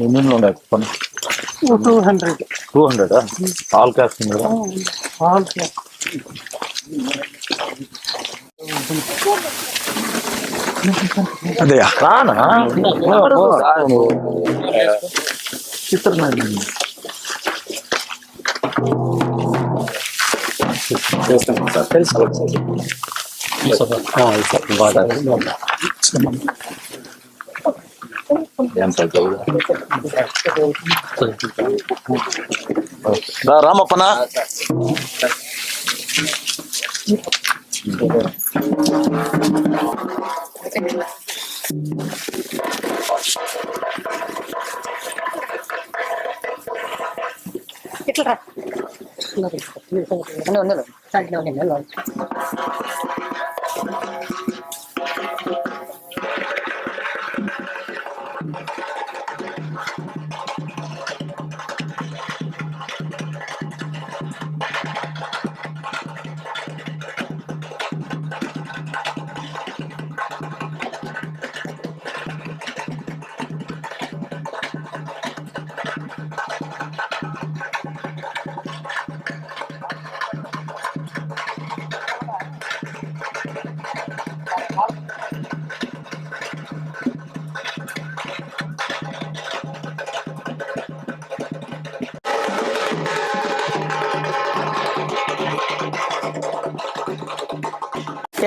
ఎన్ని ఉన్నాయి 200. 200 all caste All cash. అదే రానా రామప్పనా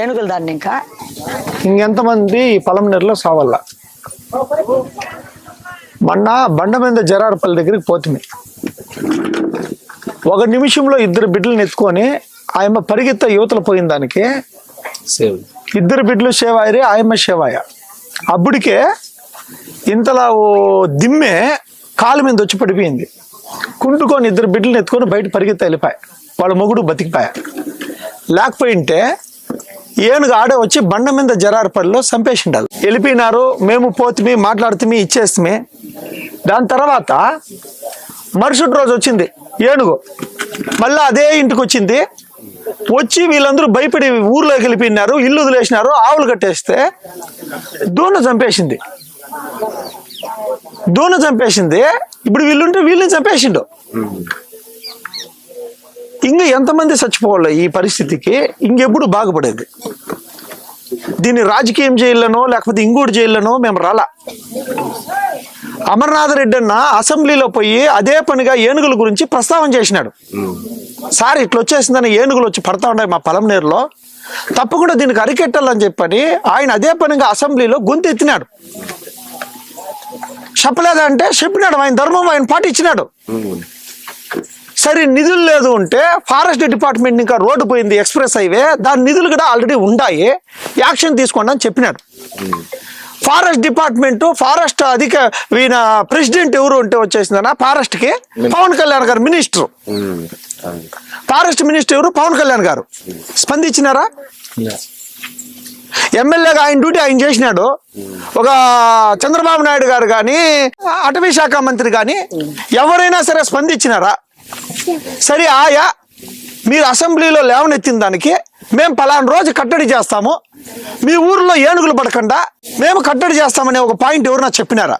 ఏనుగులు దాన్ని ఇంకా ఇంకెంతమంది పొలంనేరులో సావల్ల. మొన్న బండ మీద జరాడపల్లి దగ్గరికి పోతుంది. ఒక నిమిషంలో 2 బిడ్డలను ఎత్తుకొని ఆయమ్మ పరిగెత్త యువతల పోయిన దానికి 2 బిడ్డలు సేవాయరే, ఆయమ్మ సేవాయ. అప్పుడికే ఇంతలా ఓ దిమ్మె కాలు మీద వచ్చి పడిపోయింది. కుంటుకొని 2 బిడ్డలను ఎత్తుకొని బయట పరిగెత్త వెళ్ళిపోయా. వాళ్ళ మొగుడు బతికిపోయా. లేకపోయింటే ఏనుగు ఆడే వచ్చి బండ మీద జరారపల్లిలో చంపేసిండాలి. వెళ్ళిపోయినారు. మేము పోతుమి మాట్లాడుతుమి ఇచ్చేస్తమే. దాని తర్వాత మరుసటి రోజు వచ్చింది ఏనుగు, మళ్ళా అదే ఇంటికి వచ్చింది. వచ్చి వీళ్ళందరూ భయపడి ఊర్లోకి వెళ్ళిపోయినారు, ఇల్లు వదిలేసినారు. ఆవులు కట్టేస్తే దూన చంపేసింది. ఇప్పుడు వీళ్ళుంటే వీళ్ళని చంపేసిండు. ఇంక ఎంతమంది చచ్చిపోవాలి ఈ పరిస్థితికి? ఇంకెప్పుడు బాగుపడేది? దీన్ని రాజకీయం జైల్లోనో లేకపోతే ఇంకోటి జైల్లోనో మేము రాలా. అమర్నాథ్ రెడ్డి అన్న అసెంబ్లీలో పోయి అదే పనిగా ఏనుగుల గురించి ప్రస్తావన చేసినాడు. సార్ ఇట్లా వచ్చేసిందని ఏనుగులు వచ్చి పడతా ఉన్నాయి మా పొలంనేరులో, తప్పకుండా దీనికి అరికెట్టాలని చెప్పని ఆయన అదే పనిగా అసెంబ్లీలో గొంతు ఎత్తినాడు. చెప్పలేదంటే చెప్పినాడు. ఆయన ధర్మం ఆయన పాటించినాడు. సరే నిధులు లేదు అంటే ఫారెస్ట్ డిపార్ట్మెంట్ ఇంకా రోడ్డు పోయింది, ఎక్స్ప్రెస్ హైవే, దాని నిధులు కూడా ఆల్రెడీ ఉన్నాయి, యాక్షన్ తీసుకోండి అని చెప్పినాడు. ఫారెస్ట్ డిపార్ట్మెంట్ ఫారెస్ట్ ఈయన ప్రెసిడెంట్ ఎవరు ఉంటే వచ్చేసిందన్న ఫారెస్ట్ కి పవన్ కళ్యాణ్ గారు మినిస్టర్. ఫారెస్ట్ మినిస్టర్ ఎవరు? పవన్ కళ్యాణ్ గారు. స్పందించినారా? ఎమ్మెల్యేగా ఆయన డ్యూటీ ఆయన చేసినాడు. ఒక చంద్రబాబు నాయుడు గారు కానీ అటవీ శాఖ మంత్రి కానీ ఎవరైనా సరే స్పందించినారా? సరే ఆయా మీరు అసెంబ్లీలో లేవనెత్తిన దానికి మేము పలానా రోజు కట్టడి చేస్తాము, మీ ఊర్లో ఏనుగులు పడకుండా మేము కట్టడి చేస్తామనే ఒక పాయింట్ ఎవరు నాకు చెప్పినారా?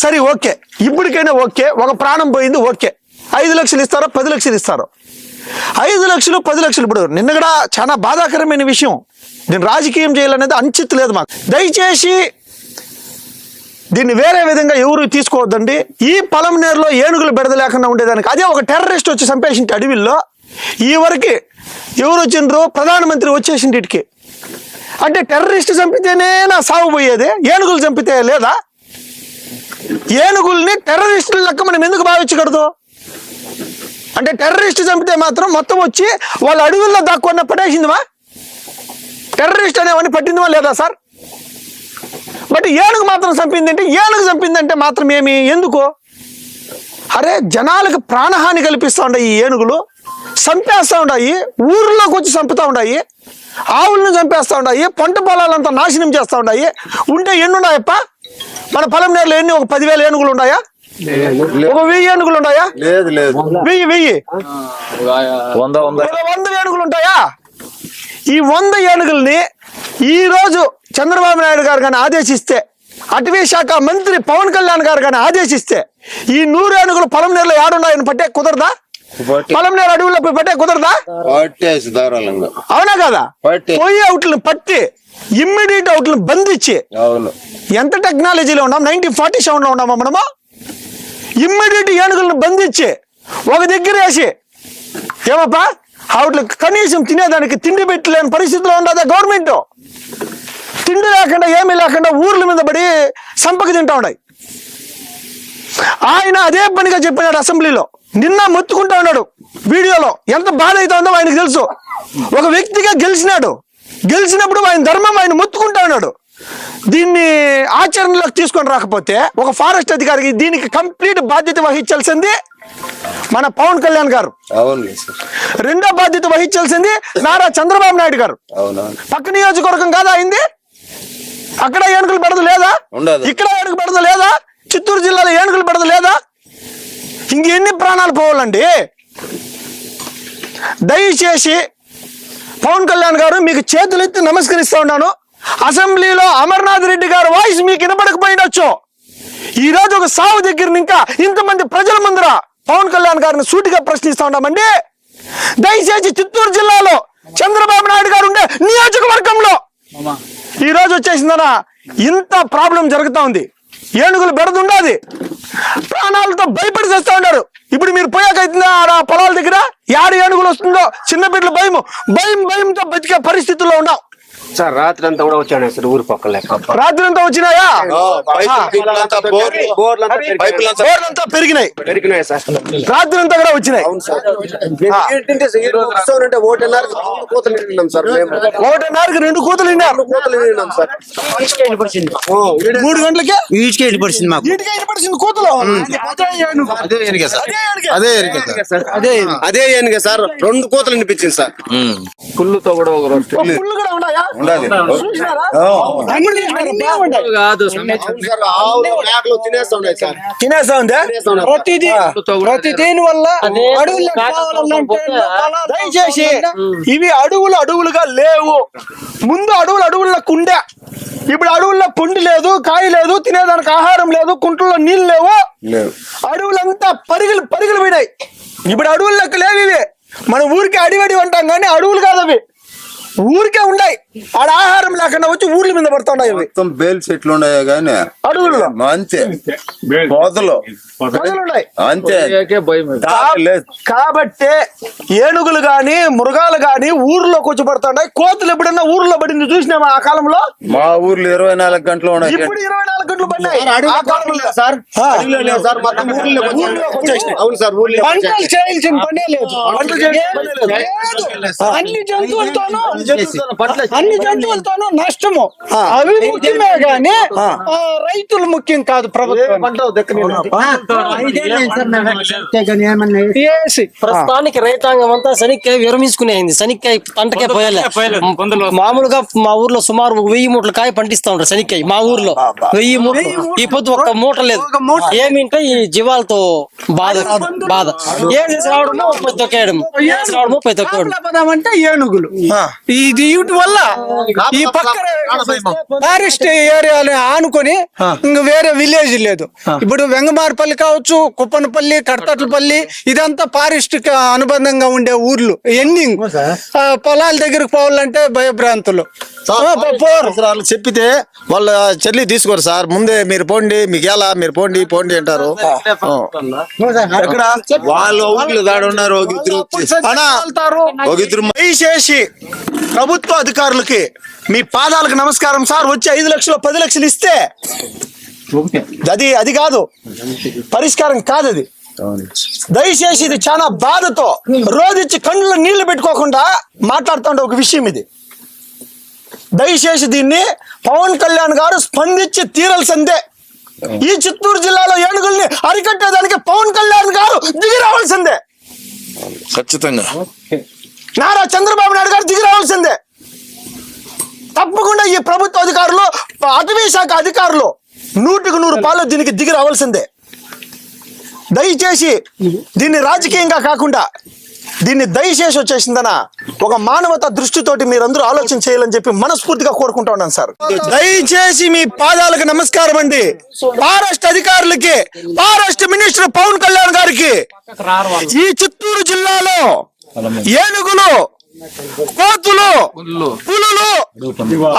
సరే ఓకే, ఇప్పటికైనా ఓకే, ఒక ప్రాణం పోయింది ఓకే. 5 లక్షలు ఇస్తారో 10 లక్షలు ఇస్తారో? 5 లక్షలు 10 లక్షలు. ఇప్పుడు నిన్న కూడా చాలా బాధాకరమైన విషయం. దీన్ని రాజకీయం చేయాలనేది అంచిత్ లేదు మాకు. దయచేసి దీన్ని వేరే విధంగా ఎవరు తీసుకోవద్దండి. ఈ పొలంనేరులో ఏనుగులు బెడద లేకుండా ఉండేదానికి అదే ఒక టెర్రరిస్ట్ వచ్చి చంపేసింటి అడవిల్లో. ఈ వరకు ఎవరు వచ్చిండ్రు? ప్రధానమంత్రి వచ్చేసింటి ఇటుకి. అంటే టెర్రరిస్ట్ చంపితేనే నా సాగు పోయేది, ఏనుగులు చంపితే లేదా? ఏనుగుల్ని టెర్రరిస్టుల లెక్క మనం ఎందుకు భావించకూడదు? అంటే టెర్రరిస్ట్ చంపితే మాత్రం మొత్తం వచ్చి వాళ్ళ అడవుల్లో దాక్కున్న పడేసిందివా? టెర్రరిస్ట్ అనేవన్నీ పట్టిందివా లేదా సార్? బట్ ఏనుగు మాత్రం చంపిందంటే, ఏనుగు చంపిందంటే మాత్రం ఏమి ఎందుకు? అరే జనాలకు ప్రాణహాని కల్పిస్తూ ఉన్నాయి ఈ ఏనుగులు, చంపేస్తూ ఉన్నాయి, ఊర్లోకి వచ్చి చంపుతూ ఉన్నాయి, ఆవులను చంపేస్తూ ఉన్నాయి, పంట పొలాలంతా నాశనం చేస్తూ ఉన్నాయి. ఉంటే ఎన్ని ఉన్నాయప్ప మన పొలంనేరులో? ఎన్ని? ఒక 10,000 ఏనుగులు ఉన్నాయా? ఒక 1000 ఏనుగులు ఉన్నాయా? 1000 100 ఏనుగులు ఉంటాయా? ఈ 100 ఏనుగుల్ని ఈ రోజు చంద్రబాబు నాయుడు గారు కానీ ఆదేశిస్తే అటవీ శాఖ మంత్రి పవన్ కళ్యాణ్ గారు కానీ ఆదేశిస్తే ఈ 100 ఏనుగులు పొలంనేరులో ఏడున్నాయని పట్టే కుదరదా? పొలంనేరు అడవుల్లో పట్టే కుదరదా? అవునా కదా? పోయి అవుట్లను పట్టి ఇమ్మీడియట్ అవుట్లను బంధించి, ఎంత టెక్నాలజీలో ఉన్నాం, 1947 లో ఉన్నామా మనము? ఇమ్మీడియట్ ఏనుగులను బంధించి ఒక దగ్గర వేసి ఏమప్పా అవుట్లకు కనీసం తినేదానికి తిండి పెట్టలేని పరిస్థితిలో ఉండదా గవర్నమెంట్? తిండి లేకుండా ఏమీ లేకుండా ఊర్ల మీద పడి సంపక తింటా ఉన్నాయి. ఆయన అదే పనిగా చెప్పినాడు అసెంబ్లీలో, నిన్న మొత్తుకుంటా ఉన్నాడు వీడియోలో. ఎంత బాధ అవుతుందో ఆయనకు తెలుసు. ఒక వ్యక్తిగా గెలిచినప్పుడు ఆయన ధర్మం ఆయన మొత్తుకుంటా ఉన్నాడు. దీన్ని ఆచరణలోకి తీసుకొని రాకపోతే ఒక ఫారెస్ట్ అధికారికి దీనికి కంప్లీట్ బాధ్యత వహించాల్సింది మన పవన్ కళ్యాణ్ గారు. రెండో బాధ్యత వహించాల్సింది నారా చంద్రబాబు నాయుడు గారు. పక్క నియోజకవర్గం కాదా అయింది? అక్కడ ఏనుగులు పెడద లేదా? ఇక్కడ ఏనుగు పెడద లేదా? చిత్తూరు జిల్లాలో ఏనుగులు పెడద లేదా? ఇంకెన్ని ప్రాణాలు పోవాలండి? దయచేసి పవన్ కళ్యాణ్ గారు మీకు చేతులెత్తి నమస్కరిస్తా ఉన్నాను. అసెంబ్లీలో అమర్నాథ్ రెడ్డి గారు వాయిస్ మీకు వినపడకపోయినచ్చు. ఈ రోజు ఒక సావు దగ్గర ఇంకా ఇంతమంది ప్రజల ముందర పవన్ కళ్యాణ్ గారిని సూటిగా ప్రశ్నిస్తా ఉన్నామండి. దయచేసి చిత్తూరు జిల్లాలో చంద్రబాబు నాయుడు గారు ఉండే నియోజకవర్గంలో ఈ రోజు వచ్చేసిందనా ఇంత ప్రాబ్లం జరుగుతా ఉంది. ఏనుగులు బెడదుండాది, ప్రాణాలతో భయపడి చేస్తా ఉన్నారు. ఇప్పుడు మీరు పోయాకైతుందా ఆడ పొలాల దగ్గర యాడ ఏనుగులు వస్తుందో చిన్న బిడ్డలు భయంతో బతికే పరిస్థితుల్లో ఉన్నాం సార్. రాత్రి అంతా కూడా వచ్చాను సార్, ఊరు పక్కల రాత్రి అంతా వచ్చినాయా? బోర్లంతా పెరిగినాయి సార్, రాత్రి అంతా కూడా వచ్చినాయి. 1:30కి 2 కూతులు విన్నారు. 3 గంటలకే ఈడ్చుకెళ్ళి పడిచింది మాకు. పడిచింది కూతులు. అదే ఏనుగే సార్, 2 కోతలు వినిపించింది సార్. పుల్లుతో కూడా ఒక రోజు పుల్లు కూడా ఉన్నాయా? తినేస్తా ఉందా? ప్రతిదీని వల్ల దయచేసి ఇవి అడవులుగా లేవు. ముందు అడవులకు ఉండే, ఇప్పుడు అడవుల్లో పుండి లేదు, కాయ లేదు, తినేదానికి ఆహారం లేదు, కుంటల్లో నీళ్ళు లేవు. అడవులంతా పరుగులు పోయినాయి. ఇప్పుడు అడవులు లెక్క లేవు ఇవి. మన ఊరికి అడివడి అంటాం కానీ అడవులు కాదు అవి, ఊరికే ఉన్నాయి. ఆడ ఆహారం లేకుండా వచ్చి ఊర్ల మీద పడుతున్నాయి. మొత్తం బేల్ చెట్లు ఉన్నాయి కానీ అడవుల్లో అంతే కోతలు అంతే. కాబట్టి ఏనుగులు గాని మృగాలు గాని ఊర్లోకి వచ్చి పడుతున్నాయి. కోతులు ఎప్పుడన్నా ఊర్లో పడింది చూసినామా ఆ కాలంలో? మా ఊర్లో 24 గంటలు ఉన్నాయి. ఇప్పుడు 24 గంటలు పడ్డాయి. పంటలు చేయాల్సిన పనే లేదు. అన్ని జంతువులతోనూ నష్టము. అభివృద్ధిమే గాని రైతులు ముఖ్యం కాదు. ప్రభుత్వం ప్రస్తుతానికి రైతాంగం అంతా శనక్కాయ విరమించుకునేది. శనక్కాయ పంటకే పోయాలి. మామూలుగా మా ఊర్లో సుమారు 1000 మూటల కాయ పండిస్తా ఉంటారు శనక్కాయ. మా ఊర్లో 1000 మూటలు. ఈ పొద్దు ఒక్క మూట లేదు. ఏమింటే ఈ జీవాలతో బాధ ఏం చేసి రావడమో 30 తొక్కేయడం, అంటే ఏనుగులు. ఇది వీటి వల్ల ఈ పక్క ఫారెస్ట్ ఏరియాని ఆనుకొని ఇంకా వేరే విలేజ్ లేదు. ఇప్పుడు వెంగమారపల్లి కావచ్చు, కుప్పనపల్లి, కడతట్లపల్లి, ఇదంతా ఫారెస్ట్ కి అనుబంధంగా ఉండే ఊర్లు. ఎండింగ్ పొలాల దగ్గరకు పోవాలంటే భయభ్రాంతులు. చెప్పితే వాళ్ళ చెల్లి తీసుకోరు సార్. ముందే మీరు పోండి, మీకు ఎలా మీరు పోండి అంటారు. వాళ్ళు ఊర్లు దాడు ఉన్నారు. దయచేసి ప్రభుత్వ అధికారులకి మీ పాదాలకు నమస్కారం సార్. వచ్చి 5 లక్షలు 10 లక్షలు ఇస్తే అది కాదు, పరిష్కారం కాదు అది. దయచేసి ఇది చాలా బాధతో రోజుచ్చి కళ్ళలో నీళ్లు పెట్టుకోకుండా మాట్లాడుతుండే ఒక విషయం ఇది. దయచేసి దీన్ని పవన్ కళ్యాణ్ గారు స్పందించి తీరాల్సిందే. ఈ చిత్తూరు జిల్లాలో ఏనుగుల్ని అరికట్టేదానికి పవన్ కళ్యాణ్ గారు దిగి రావాల్సిందే. ఖచ్చితంగా నారా చంద్రబాబు నాయుడు గారు దిగి రావాల్సిందే. తప్పకుండా ఈ ప్రభుత్వ అధికారులు, అటవీ శాఖ అధికారులు 100కి 100 పాలు దీనికి దిగి రావాల్సిందే. దయచేసి దీన్ని రాజకీయంగా కాకుండా దీన్ని దయచేసి వచ్చేసిందనా ఒక మానవతా దృష్టితోటి మీరందరూ ఆలోచన చేయాలని చెప్పి మనస్ఫూర్తిగా కోరుకుంటా ఉన్నాను సార్. దయచేసి మీ పాదాలకు నమస్కారం అండి. ఫారెస్ట్ అధికారులకి, ఫారెస్ట్ మినిస్టర్ పవన్ కళ్యాణ్ గారికి, ఈ చిత్తూరు జిల్లాలో ఏనుగులు, కోతులు, పులులు,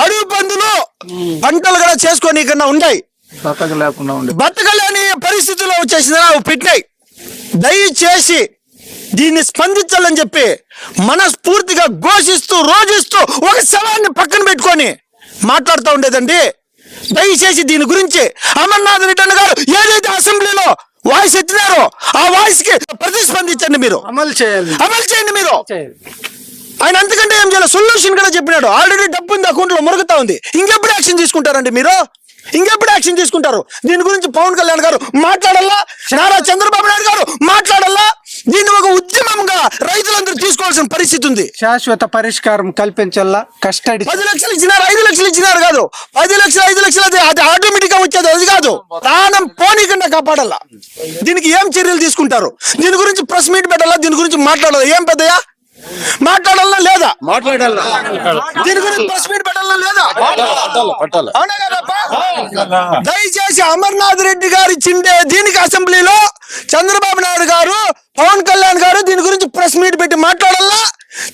అడవి పందులు పంటలు కూడా చేసుకొని కన్నా ఉన్నాయి, బతకలేని పరిస్థితుల్లో వచ్చేసిందా పెట్టినాయి. దయచేసి దీన్ని స్పందించాలని చెప్పి మనస్ఫూర్తిగా ఘోషిస్తూ రోజిస్తూ ఒక శవాన్ని పక్కన పెట్టుకొని మాట్లాడుతూ ఉండేదండి. దయచేసి దీని గురించి అమర్నాథ్ రెడ్డి గారు ఏదైతే అసెంబ్లీలో వాయిస్ ఎత్తినారో ఆ వాయిస్ కి ప్రతిస్పందించండి, మీరు అమలు చేయండి మీరు. ఆయన అంతకంటే ఏం చేయాలి, సొల్యూషన్ కూడా చెప్పినాడు. ఆల్రెడీ డబ్బు ఉంది అకౌంట్ లో మురుగుతా ఉంది. ఇంకెప్పుడు యాక్షన్ తీసుకుంటారండి మీరు? ఇంకెప్పుడు యాక్షన్ తీసుకుంటారు? దీని గురించి పవన్ కళ్యాణ్ గారు మాట్లాడాలా, నారా చంద్రబాబు నాయుడు గారు మాట్లాడాలా. దీన్ని ఒక ఉద్యమంగా రైతులందరూ తీసుకోవాల్సిన పరిస్థితి ఉంది. శాశ్వత పరిష్కారం కల్పించాలా. కస్టడీ 10 లక్షలు ఇచ్చినారు, 5 లక్షలు ఇచ్చినారు కాదు, 10 లక్షలు 5 లక్షలు అది ఆటోమేటిక్ గా వచ్చేది, అది కాదు. ప్రాణం పోనీకుండా కాపాడాలా. దీనికి ఏం చర్యలు తీసుకుంటారు? దీని గురించి ప్రెస్ మీట్ పెట్టాలా, దీని గురించి మాట్లాడాలా. ఏం పెద్దయా మాట్లాడాలా లేదా? దీని గురించి ప్రెస్ మీట్ పెట్టాలా లేదా? అవునా కదప్పా? దయచేసి అమర్నాథ్ రెడ్డి గారు చిండే దీనికి అసెంబ్లీలో చంద్రబాబు నాయుడు గారు, పవన్ కళ్యాణ్ గారు దీని గురించి ప్రెస్ మీట్ పెట్టి మాట్లాడాలా.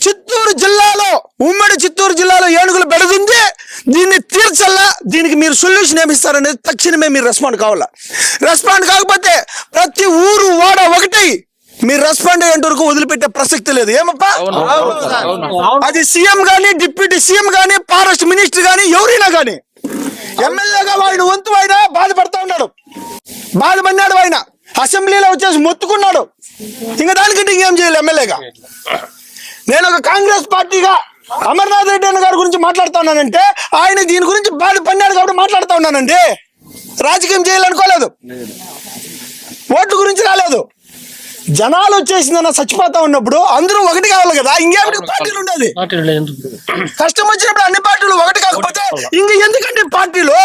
చిత్తూరు జిల్లాలో, ఉమ్మడి చిత్తూరు జిల్లాలో ఏనుగులు బెడదుంది, దీన్ని తీర్చల్లా. దీనికి మీరు సొల్యూషన్ ఏమిస్తారనేది తక్షణమే మీరు రెస్పాండ్ కావాలా. రెస్పాండ్ కాకపోతే ప్రతి ఊరు వాడ ఒకటి మీరు రెస్పాండ్ అయ్యేంత వరకు వదిలిపెట్టే ప్రసక్తి లేదు. ఏమప్పా? అది సీఎం గానీ, డిప్యూటీ సీఎం గానీ, ఫారెస్ట్ మినిస్టర్ గానీ, ఎవరైనా గానీ, ఎమ్మెల్యేగా ఆయన వంతు ఆయన బాధపడతా ఉన్నాడు, బాధపడినాడు. ఆయన అసెంబ్లీలో వచ్చేసి మొత్తుకున్నాడు. ఇంకా దానికంటే ఇంకేం చేయాలి ఎమ్మెల్యేగా? నేను ఒక కాంగ్రెస్ పార్టీగా అమర్నాథ్ రెడ్డి అన్న గారి గురించి మాట్లాడుతా ఉన్నానంటే ఆయన దీని గురించి బాధపడినాడు కాబట్టి మాట్లాడుతా ఉన్నానండి. రాజకీయం చేయాలనుకోలేదు, ఓట్ల గురించి రాలేదు. జనాలు వచ్చేసిందన్న చచ్చిపోతా ఉన్నప్పుడు అందరూ ఒకటి కావాలి కదా. ఇంకేమిటి పార్టీలు ఉండేది? కష్టం వచ్చినప్పుడు అన్ని పార్టీలు ఒకటి కాకపోతే ఇంక ఎందుకంటే పార్టీలు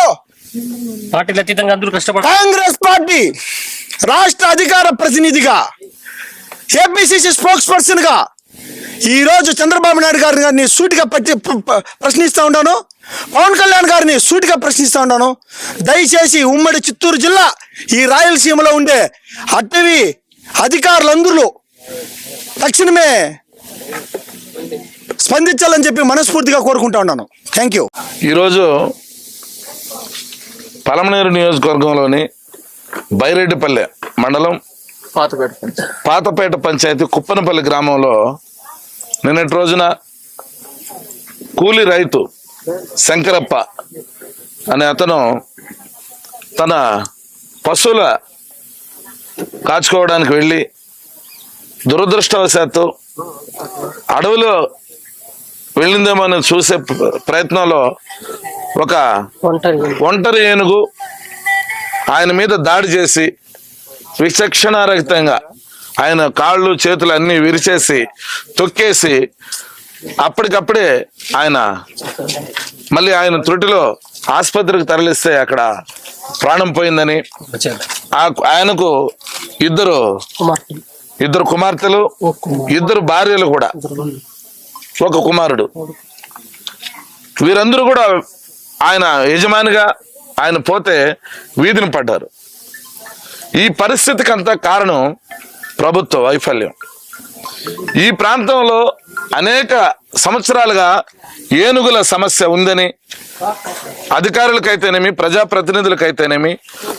అతీతంగా అందరూ కష్టపడ. కాంగ్రెస్ పార్టీ రాష్ట్ర అధికార ప్రతినిధిగా, ఏపీసీసీ స్పోక్స్ పర్సన్ గా ఈ రోజు చంద్రబాబు నాయుడు గారిని సూటిగా ప్రశ్నిస్తా ఉన్నాను, పవన్ కళ్యాణ్ గారిని సూటిగా ప్రశ్నిస్తా ఉన్నాను. దయచేసి ఉమ్మడి చిత్తూరు జిల్లా, ఈ రాయలసీమలో ఉండే అటవీ అధికారులందరూ తక్షణమే స్పందించాలని చెప్పి మనస్ఫూర్తిగా కోరుకుంటా ఉన్నాను. Thank you. ఈరోజు పలమనేరు నియోజకవర్గంలోని బైరెడ్డిపల్లె మండలం పాతపేట పంచాయతీ కుప్పనపల్లి గ్రామంలో నిన్నటి రోజున కూలి రైతు శంకరప్ప అనే అతను తన పశువుల కాచుకోవడానికి వెళ్ళి దురదృష్టవశాత్తు అడవిలో వెళ్ళిందేమో అని చూసే ప్రయత్నంలో ఒక ఒంటరి ఏనుగు ఆయన మీద దాడి చేసి విచక్షణారహితంగా ఆయన కాళ్ళు చేతులు అన్ని విరిచేసి తొక్కేసి అప్పటికప్పుడే మళ్ళీ ఆయన త్రుటిలో ఆసుపత్రికి తరలిస్తే అక్కడ ప్రాణం పోయిందని, ఆయనకు ఇద్దరు కుమార్తెలు, 2 భార్యలు కూడా, 1 కుమారుడు. వీరందరూ కూడా ఆయన యజమానిగా ఆయన పోతే వీధిని పడ్డారు. ఈ పరిస్థితికి అంతా కారణం ప్రభుత్వ వైఫల్యం. ఈ ప్రాంతంలో అనేక సంవత్సరాలుగా ఏనుగుల సమస్య ఉందని అధికారులకైతేనేమి, ప్రజాప్రతినిధులకైతేనేమి,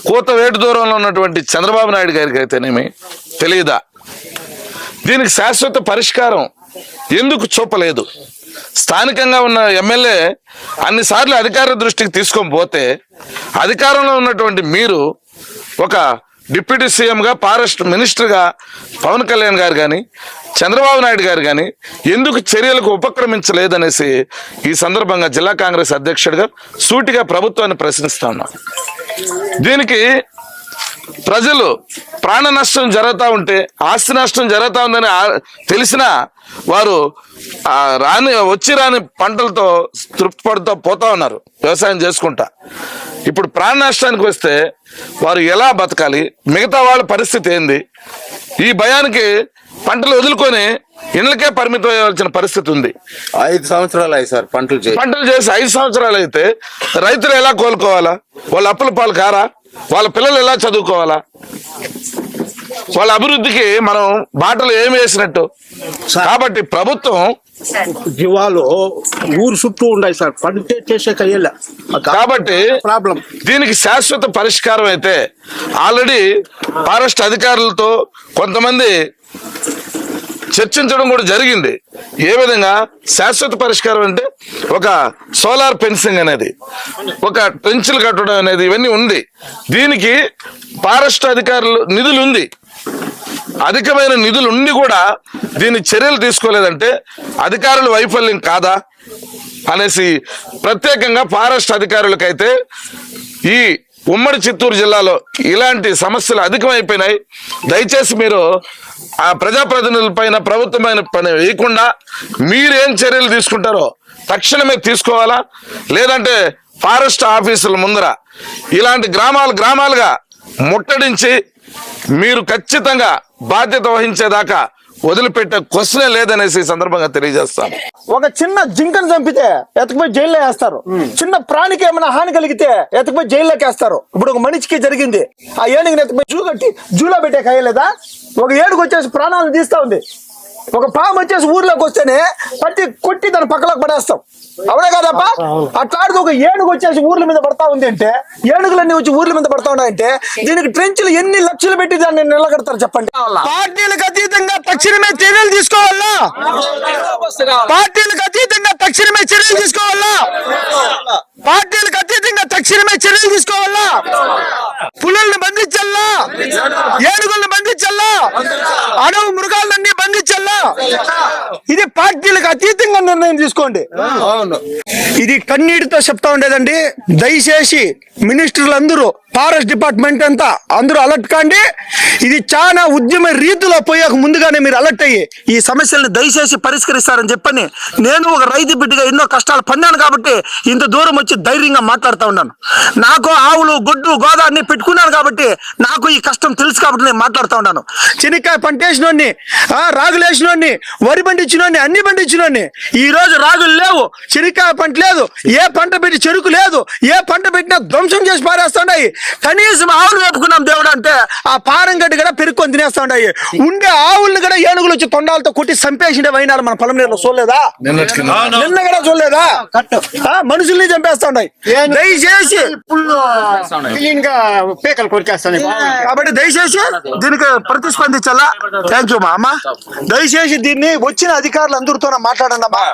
కూతవేటు దూరంలో ఉన్నటువంటి చంద్రబాబు నాయుడు గారికి అయితేనేమి తెలియదా? దీనికి శాశ్వత పరిష్కారం ఎందుకు చూపలేదు? స్థానికంగా ఉన్న ఎమ్మెల్యే అన్నిసార్లు అధికార దృష్టికి తీసుకొని పోతే అధికారంలో ఉన్నటువంటి మీరు ఒక డిప్యూటీ సీఎంగా, ఫారెస్ట్ మినిస్టర్గా పవన్ కళ్యాణ్ గారు కానీ, చంద్రబాబు నాయుడు గారు కానీ ఎందుకు చర్యలకు ఉపక్రమించలేదనేసి ఈ సందర్భంగా జిల్లా కాంగ్రెస్ అధ్యక్షుడిగా సూటిగా ప్రభుత్వాన్ని ప్రశ్నిస్తా ఉన్నాం. దీనికి ప్రజలు ప్రాణ నష్టం జరుగుతూ ఉంటే, ఆస్తి నష్టం జరుగుతూ ఉందని తెలిసినా వారు రాని పంటలతో తృప్తి పడుతూ పోతా ఉన్నారు వ్యవసాయం చేసుకుంటా. ఇప్పుడు ప్రాణ నష్టానికి వస్తే వారు ఎలా బతకాలి? మిగతా వాళ్ళ పరిస్థితి ఏంది? ఈ భయానికి పంటలు వదులుకొని ఇళ్ళకే పరిమితం అయ్యవలసిన పరిస్థితి ఉంది. 5 సంవత్సరాలు అయ్యి సార్ పంటలు చేసి. పంటలు చేసి 5 సంవత్సరాలు అయితే రైతులు ఎలా కోలుకోవాలా? వాళ్ళ అప్పుల పాలు కారా? వాళ్ళ పిల్లలు ఎలా చదువుకోవాలా? వాళ్ళ అభివృద్ధికి మనం బాటలు ఏమి వేసినట్టు? కాబట్టి ప్రభుత్వం జీవాలు ఊరు చుట్టూ ఉన్నాయి సార్, పంట చేసే కయ్యలే కాబట్టి ప్రాబ్లం. దీనికి శాశ్వత పరిష్కారం అయితే ఆల్రెడీ ఫారెస్ట్ అధికారులతో కొంతమంది చర్చించడం కూడా జరిగింది. ఏ విధంగా శాశ్వత పరిష్కారం అంటే ఒక సోలార్ ఫెన్సింగ్ అనేది, ఒక ట్రెంచ్లు కట్టడం అనేది, ఇవన్నీ ఉంది. దీనికి ఫారెస్ట్ అధికారులు నిధులు ఉంది, అధికమైన నిధులు ఉండి కూడా దీని చర్యలు తీసుకోలేదంటే అధికారుల వైఫల్యం కాదా అనేసి ప్రత్యేకంగా ఫారెస్ట్ అధికారులకైతే ఈ ఉమ్మడి చిత్తూరు జిల్లాలో ఇలాంటి సమస్యలు అధికమైపోయినాయి. దయచేసి మీరు ఆ ప్రజాప్రతినిధుల పైన ప్రభుత్వమైన పని వేయకుండా మీరేం చర్యలు తీసుకుంటారో తక్షణమే తీసుకోవాలా, లేదంటే ఫారెస్ట్ ఆఫీసుల ముందర ఇలాంటి గ్రామాలుగా ముట్టడించి మీరు ఖచ్చితంగా బాధ్యత వహించేదాకా వదిలిపెట్టే క్వశ్చనే లేదనేసి ఈ సందర్భంగా తెలియజేస్తాను. ఒక చిన్న జింకను చంపితే ఎతకపోయి జైల్లో వేస్తారు, చిన్న ప్రాణికి ఏమైనా హాని కలిగితే ఎతకపోయి జైల్లోకి వేస్తారు. ఇప్పుడు ఒక మనిషికి జరిగింది, ఆ ఏనుగుని ఎతకపోయి జూ కట్టి జూలో పెట్టే కాయలేదా? ఒక ఏడుగు వచ్చేసి ప్రాణాలను తీస్తా ఉంది, ఒక పాము వచ్చేసి ఊర్లోకి వస్తేనే పట్టి కొట్టి దాని పక్కలోకి పడేస్తాం, అవునా కాదప్పా? అట్లాంటిది ఒక ఏనుగు వచ్చేసి ఊర్ల మీద పడతా ఉంది అంటే, ఏనుగులన్నీ వచ్చి ఊర్ల మీద పడతా ఉన్నాయంటే దీనికి ట్రెంచ్లు ఎన్ని లక్షలు పెట్టి దాన్ని నిలకడతారు చెప్పండి? పార్టీలకు అతీతంగా తక్షణమే చర్యలు తీసుకోవాలా? పార్టీలకు అతీతంగా తక్షణమే చర్యలు తీసుకోవాలా? పార్టీలకు అతీతంగా తక్షణమే చర్యలు తీసుకోవాలా? పులుల్ని బంధించాలా? ఏనుగుల్ని బంధించాలా? అడవు మృగాలన్నీ బంధించాలా? ఇది పార్టీలకు అతీతంగా నిర్ణయం తీసుకోండి. ఇది కన్నీటితో చెప్తా ఉండేదండి. దయచేసి మినిస్టర్లు అందరూ, ఫారెస్ట్ డిపార్ట్మెంట్ అంతా అందరూ అలర్ట్ కాండి. ఇది చాలా ఉద్యమ రీతిలో పోయాక ముందుగానే మీరు అలర్ట్ అయ్యి ఈ సమస్యలను దయచేసి పరిష్కరిస్తారని చెప్పని, నేను ఒక రైతు బిడ్డగా ఎన్నో కష్టాలు పన్నాను కాబట్టి ఇంత దూరం వచ్చి ధైర్యంగా మాట్లాడుతూ ఉన్నాను. నాకు ఆవులు, గొడ్డు, గోదా అన్ని పెట్టుకున్నాను కాబట్టి నాకు ఈ కష్టం తెలుసు కాబట్టి నేను మాట్లాడుతూ ఉన్నాను. చెనిక్కాయ పంట వేసినోడిని, రాగులు వేసినోడిని, వరి పండించినోడిని, అన్ని పండించినోడిని. ఈ రోజు రాగులు లేవు, చెనిక్కాయ పంట లేదు, ఏ పంట పెట్టి చెరుకు లేదు, ఏ పంట పెట్టినా ధ్వంసం చేసి పారేస్తున్నాయి. కనీసం ఆవులు వేపుకున్నాం దేవుడు అంటే ఆ పారం గడ్డి కూడా పెరుక్కొని తినేస్తా ఉన్నాయి. ఉండే ఆవుల్ని కూడా ఏనుగులు వచ్చి తొండాలతో కొట్టి చంపేసిండే వైనాడు మన పొలం నీళ్ళు చూడలేదా? నిన్న కూడా చూడలేదా? మనుషుల్ని చంపేస్తా ఉన్నాయి. దయచేసి పేకలు కొరికేస్తాను కాబట్టి దయచేసి దీనికి ప్రతిస్పందించాలా. థ్యాంక్ యూ మా అమ్మ. దయచేసి దీన్ని వచ్చిన అధికారులు అందరితో మాట్లాడండి అమ్మా.